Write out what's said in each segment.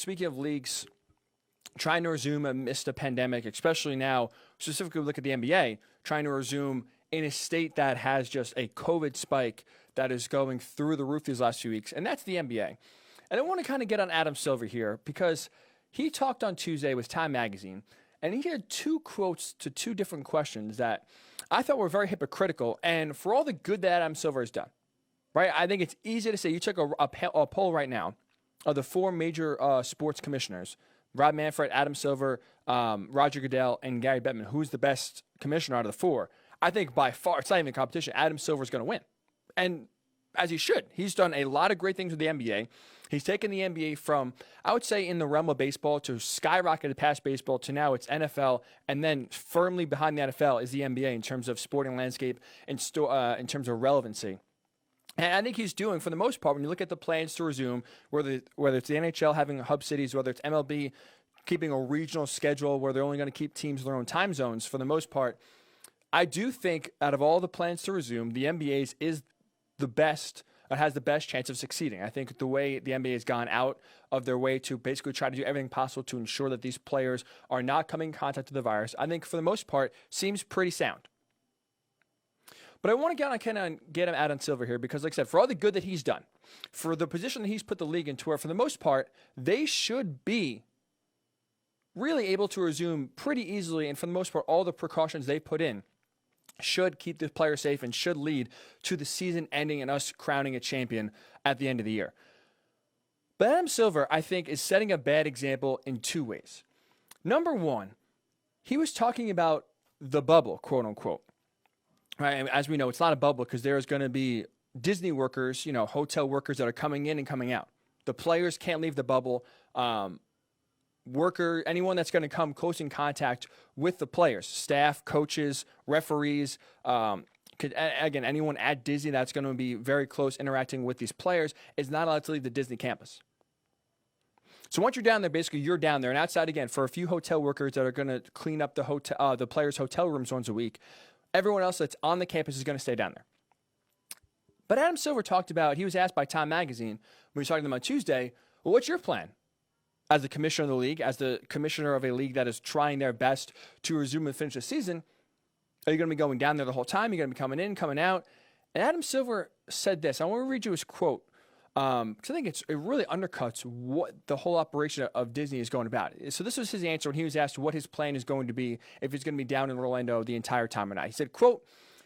speaking of leagues trying to resume amidst a pandemic, especially now, specifically look at the NBA, trying to resume in a state that has just a COVID spike that is going through the roof these last few weeks, and that's the NBA. And I want to kind of get on Adam Silver here because he talked on Tuesday with Time Magazine, and he had two quotes to two different questions that I thought were very hypocritical. And for all the good that Adam Silver has done, right? I think it's easy to say you took a poll right now of the four major sports commissioners, Rob Manfred, Adam Silver, Roger Goodell, and Gary Bettman, who's the best commissioner out of the four. I think by far, it's not even a competition, Adam Silver is going to win. And as he should. He's done a lot of great things with the NBA. He's taken the NBA from, I would say, in the realm of baseball to skyrocketed past baseball to now it's NFL, and then firmly behind the NFL is the NBA in terms of sporting landscape and in terms of relevancy. And I think he's doing, for the most part, when you look at the plans to resume, whether it's the NHL having hub cities, whether it's MLB keeping a regional schedule where they're only going to keep teams in their own time zones, for the most part, I do think out of all the plans to resume, the NBA's is the best, has the best chance of succeeding. I think the way the NBA has gone out of their way to basically try to do everything possible to ensure that these players are not coming in contact with the virus, I think for the most part seems pretty sound. But I want to get him Adam Silver here because, like I said, for all the good that he's done, for the position that he's put the league into, where for the most part they should be really able to resume pretty easily, and for the most part all the precautions they put in should keep the players safe and should lead to the season ending and us crowning a champion at the end of the year. But Adam Silver, I think, is setting a bad example in two ways. Number one, he was talking about the bubble, quote unquote. Right? And as we know, it's not a bubble because there's going to be Disney workers, hotel workers that are coming in and coming out. The players can't leave the bubble. Anyone that's going to come close in contact with the players, staff, coaches, referees, anyone at Disney that's going to be very close interacting with these players is not allowed to leave the Disney campus. So once you're down there, basically you're down there. And outside, again, for a few hotel workers that are going to clean up the players' hotel rooms once a week, everyone else that's on the campus is going to stay down there. But Adam Silver he was asked by Time Magazine when he was talking to them on Tuesday, well, what's your plan? As the commissioner of the league, as the commissioner of a league that is trying their best to resume and finish the season, are you going to be going down there the whole time? Are you going to be coming in, coming out? And Adam Silver said this. I want to read you his quote because I think it really undercuts what the whole operation of Disney is going about. So this was his answer when he was asked what his plan is going to be if he's going to be down in Orlando the entire time or not. He said, quote,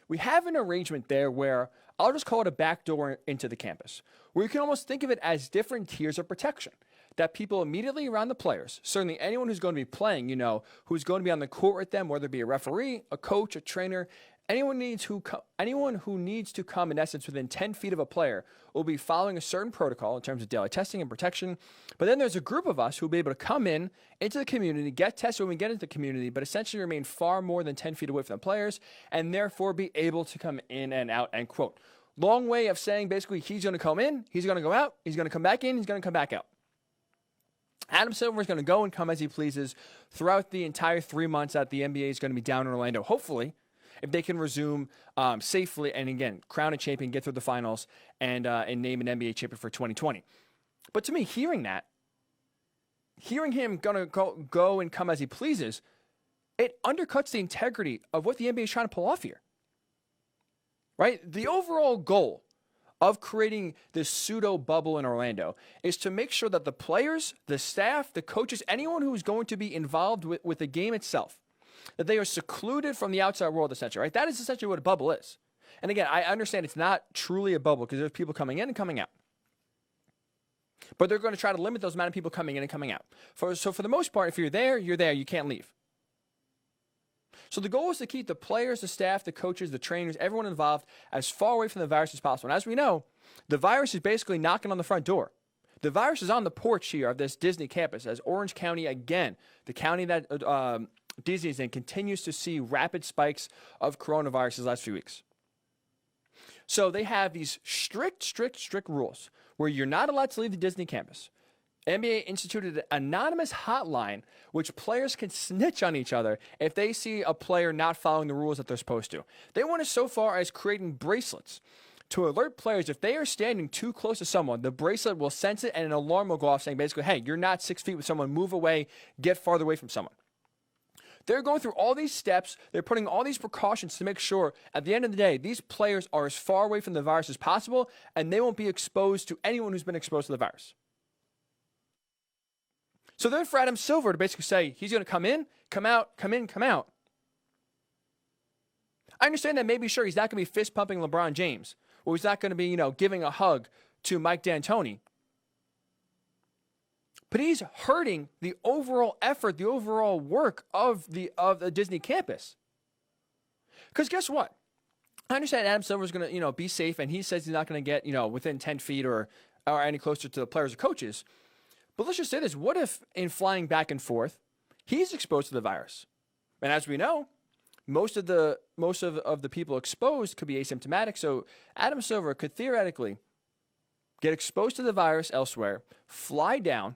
"We have an arrangement there where I'll just call it a back door into the campus, where you can almost think of it as different tiers of protection. That people immediately around the players, certainly anyone who's going to be playing, who's going to be on the court with them, whether it be a referee, a coach, a trainer, anyone who needs to come, in essence, within 10 feet of a player will be following a certain protocol in terms of daily testing and protection. But then there's a group of us who will be able to come into the community, get tested when we get into the community, but essentially remain far more than 10 feet away from the players, and therefore be able to come in and out," end quote. Long way of saying basically he's going to come in, he's going to go out, he's going to come back in, he's going to come back out. Adam Silver is going to go and come as he pleases throughout the entire 3 months that the NBA is going to be down in Orlando. Hopefully, if they can resume safely and, again, crown a champion, get through the finals, and name an NBA champion for 2020. But to me, hearing him going to go and come as he pleases, it undercuts the integrity of what the NBA is trying to pull off here. Right? The overall goal of creating this pseudo bubble in Orlando is to make sure that the players, the staff, the coaches, anyone who is going to be involved with the game itself, that they are secluded from the outside world, essentially, right? That is essentially what a bubble is. And again, I understand it's not truly a bubble because there's people coming in and coming out. But they're going to try to limit those amount of people coming in and coming out. So for the most part, if you're there, you're there. You can't leave. So the goal is to keep the players, the staff, the coaches, the trainers, everyone involved as far away from the virus as possible. And as we know, the virus is basically knocking on the front door. The virus is on the porch here of this Disney campus as Orange County, again, the county that Disney is in, continues to see rapid spikes of coronavirus the last few weeks. So they have these strict rules where you're not allowed to leave the Disney campus. NBA instituted an anonymous hotline which players can snitch on each other if they see a player not following the rules that they're supposed to. They went as so far as creating bracelets to alert players if they are standing too close to someone. The bracelet will sense it and an alarm will go off saying basically, hey, you're not 6 feet with someone, move away, get farther away from someone. They're going through all these steps. They're putting all these precautions to make sure at the end of the day, these players are as far away from the virus as possible and they won't be exposed to anyone who's been exposed to the virus. So then for Adam Silver to basically say he's going to come in, come out, come in, come out. I understand that maybe, sure, he's not going to be fist pumping LeBron James, or he's not going to be, giving a hug to Mike D'Antoni. But he's hurting the overall effort, the overall work of the Disney campus. Because guess what? I understand Adam Silver's going to, be safe, and he says he's not going to get, within 10 feet or any closer to the players or coaches. But let's just say this. What if in flying back and forth, he's exposed to the virus? And as we know, most of the people exposed could be asymptomatic. So Adam Silver could theoretically get exposed to the virus elsewhere, fly down,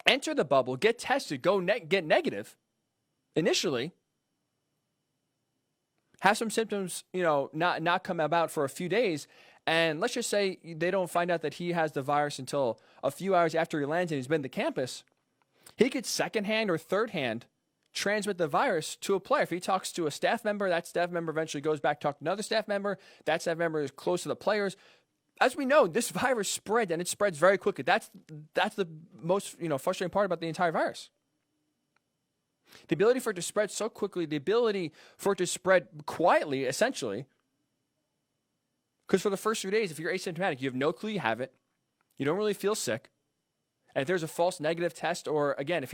enter the bubble, get tested, get negative initially, have some symptoms, not come about for a few days, and let's just say they don't find out that he has the virus until a few hours after he lands and he's been to campus. He could secondhand or thirdhand transmit the virus to a player. If he talks to a staff member, that staff member eventually goes back to talk to another staff member. That staff member is close to the players. As we know, this virus spreads, and it spreads very quickly. That's the most frustrating part about the entire virus. The ability for it to spread so quickly, the ability for it to spread quietly, essentially. Because for the first few days, if you're asymptomatic, you have no clue you have it. You don't really feel sick. And if there's a false negative test, or again, if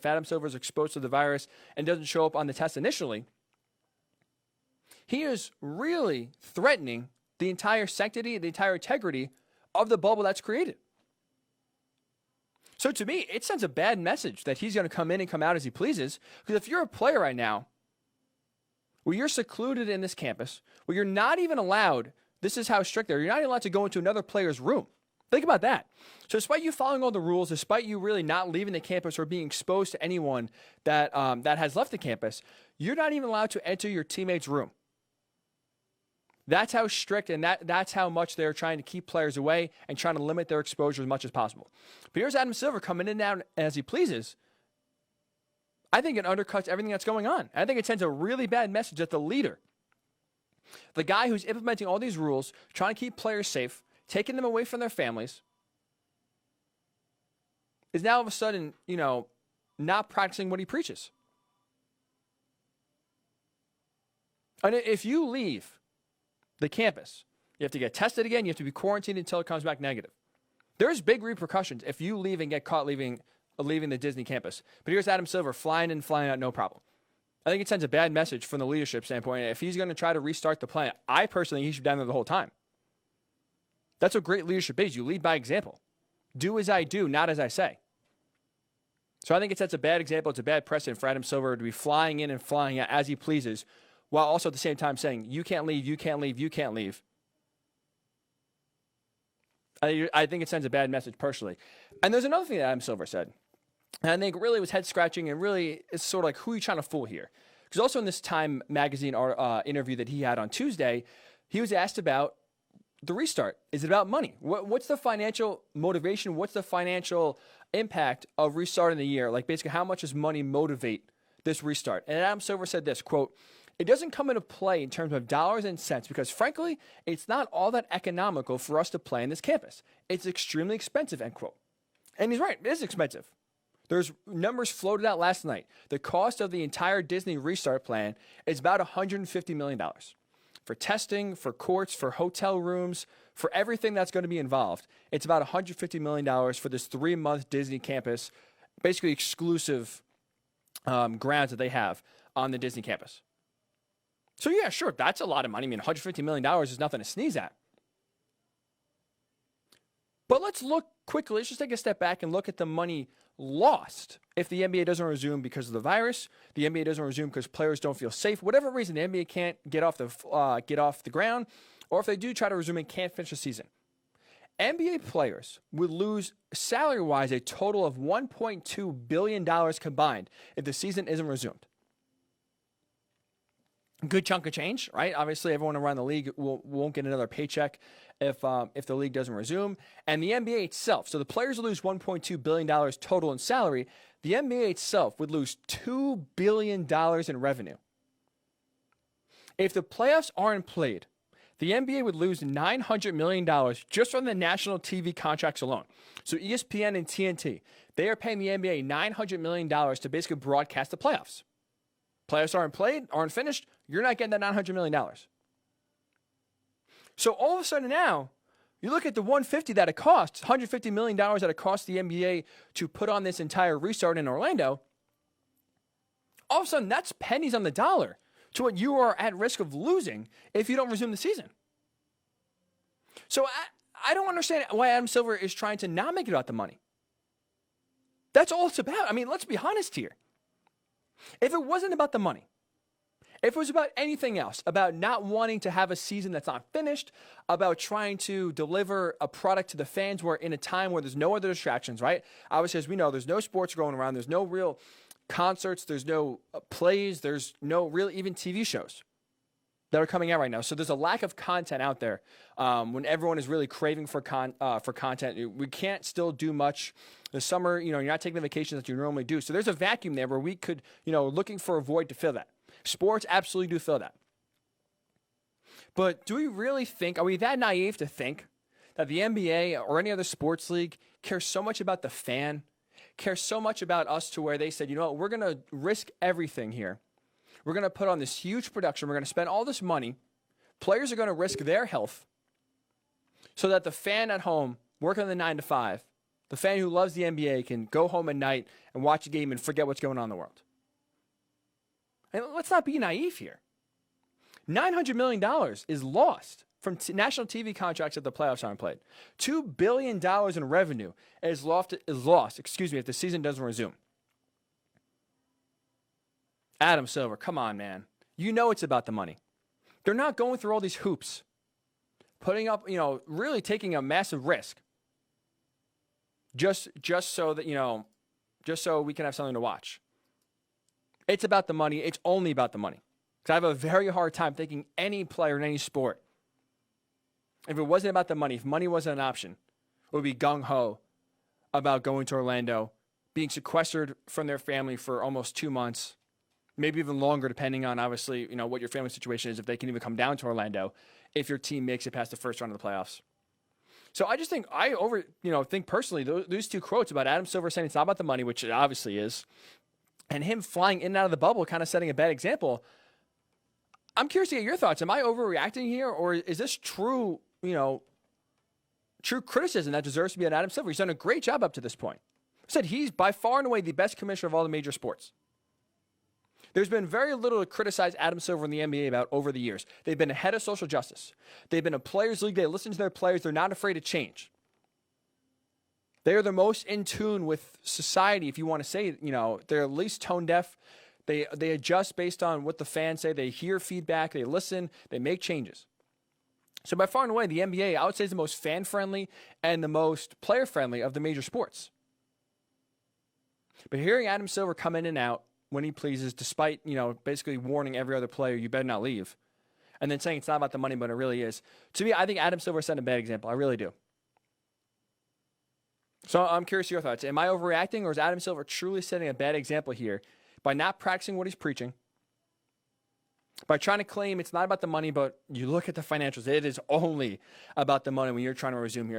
Adam Silver is exposed to the virus and doesn't show up on the test initially, he is really threatening the entire sanctity, the entire integrity of the bubble that's created. So to me, it sends a bad message that he's going to come in and come out as he pleases. Because if you're a player right now, where you're secluded in this campus, where you're not even allowed, this is how strict they are, you're not even allowed to go into another player's room. Think about that. So despite you following all the rules, despite you really not leaving the campus or being exposed to anyone that has left the campus, you're not even allowed to enter your teammate's room. That's how strict, and that's how much they're trying to keep players away and trying to limit their exposure as much as possible. But here's Adam Silver coming in and out as he pleases. I think it undercuts everything that's going on. I think it sends a really bad message that the leader, the guy who's implementing all these rules, trying to keep players safe, taking them away from their families, is now all of a sudden, not practicing what he preaches. And if you leave the campus, you have to get tested again, you have to be quarantined until it comes back negative. There's big repercussions if you leave and get caught leaving the Disney campus. But here's Adam Silver flying in, flying out, no problem. I think it sends a bad message from the leadership standpoint. If he's going to try to restart the plan, I personally think he should be down there the whole time. That's what great leadership is. You lead by example. Do as I do, not as I say. So I think it sets a bad example. It's a bad precedent for Adam Silver to be flying in and flying out as he pleases, while also at the same time saying, you can't leave, you can't leave, you can't leave. I think it sends a bad message personally. And there's another thing that Adam Silver said, and I think really was head-scratching, and really is sort of like, who are you trying to fool here? Because also in this Time magazine interview that he had on Tuesday, he was asked about the restart. Is it about money? What's the financial motivation? What's the financial impact of restarting the year? Like basically, how much does money motivate this restart? And Adam Silver said this, quote, "It doesn't come into play in terms of dollars and cents because frankly, it's not all that economical for us to play in this campus. It's extremely expensive," end quote. And he's right, it is expensive. There's numbers floated out last night. The cost of the entire Disney restart plan is about $150 million. For testing, for courts, for hotel rooms, for everything that's going to be involved. It's about $150 million for this 3-month Disney campus, basically exclusive grounds that they have on the Disney campus. So yeah, sure, that's a lot of money. I mean, $150 million is nothing to sneeze at. But let's look quickly, let's just take a step back and look at the money lost if the NBA doesn't resume because of the virus, the NBA doesn't resume because players don't feel safe, whatever reason, the NBA can't get off the ground, or if they do try to resume and can't finish the season. NBA players would lose salary-wise a total of $1.2 billion combined if the season isn't resumed. good chunk of change, right? Obviously, everyone around the league won't get another paycheck if the league doesn't resume. And the NBA itself, so the players will lose $1.2 billion total in salary. The NBA itself would lose $2 billion in revenue. If the playoffs aren't played, the NBA would lose $900 million just from the national TV contracts alone. So ESPN and TNT, they are paying the NBA $900 million to basically broadcast the playoffs. Playoffs aren't played, aren't finished, you're not getting that $900 million. So all of a sudden now, you look at the $150 that it costs, $150 million that it costs the NBA to put on this entire restart in Orlando. All of a sudden, that's pennies on the dollar to what you are at risk of losing if you don't resume the season. So I don't understand why Adam Silver is trying to not make it about the money. That's all it's about. I mean, let's be honest here. If it wasn't about the money, if it was about anything else, about not wanting to have a season that's not finished, about trying to deliver a product to the fans where in a time where there's no other distractions, right? Obviously, as we know, there's no sports going around. There's no real concerts. There's no plays. There's no real even TV shows that are coming out right now. So there's a lack of content out there when everyone is really craving for content. We can't still do much. The summer, you're not taking the vacations that you normally do. So there's a vacuum there where we could, looking for a void to fill that. Sports absolutely do fill that. But do we really think, are we that naive to think that the NBA or any other sports league cares so much about the fan, cares so much about us to where they said, you know what, we're going to risk everything here. We're going to put on this huge production. We're going to spend all this money. Players are going to risk their health so that the fan at home, working the 9 to 5, the fan who loves the NBA can go home at night and watch a game and forget what's going on in the world. And let's not be naive here. $900 million is lost from national TV contracts if the playoffs aren't played. $2 billion in revenue is lost, if the season doesn't resume. Adam Silver, come on, man. You know it's about the money. They're not going through all these hoops, putting up, really taking a massive risk just so that, just so we can have something to watch. It's about the money. It's only about the money. Because I have a very hard time thinking any player in any sport, if it wasn't about the money, if money wasn't an option, would be gung-ho about going to Orlando, being sequestered from their family for almost 2 months, maybe even longer, depending on, obviously, what your family situation is, if they can even come down to Orlando, if your team makes it past the first round of the playoffs. So I just think, think personally, those two quotes about Adam Silver saying it's not about the money, which it obviously is, and him flying in and out of the bubble, kind of setting a bad example. I'm curious to get your thoughts. Am I overreacting here, or is this true, true criticism that deserves to be at Adam Silver? He's done a great job up to this point. I said he's by far and away the best commissioner of all the major sports. There's been very little to criticize Adam Silver in the NBA about over the years. They've been ahead of social justice. They've been a players' league. They listen to their players. They're not afraid to change. They are the most in tune with society, if you want to say, they're at least tone deaf. They adjust based on what the fans say. They hear feedback. They listen. They make changes. So by far and away, the NBA, I would say, is the most fan-friendly and the most player-friendly of the major sports. But hearing Adam Silver come in and out when he pleases, despite, basically warning every other player, you better not leave, and then saying it's not about the money, but it really is. To me, I think Adam Silver set a bad example. I really do. So I'm curious your thoughts. Am I overreacting, or is Adam Silver truly setting a bad example here by not practicing what he's preaching, by trying to claim it's not about the money, but you look at the financials, it is only about the money when you're trying to resume here?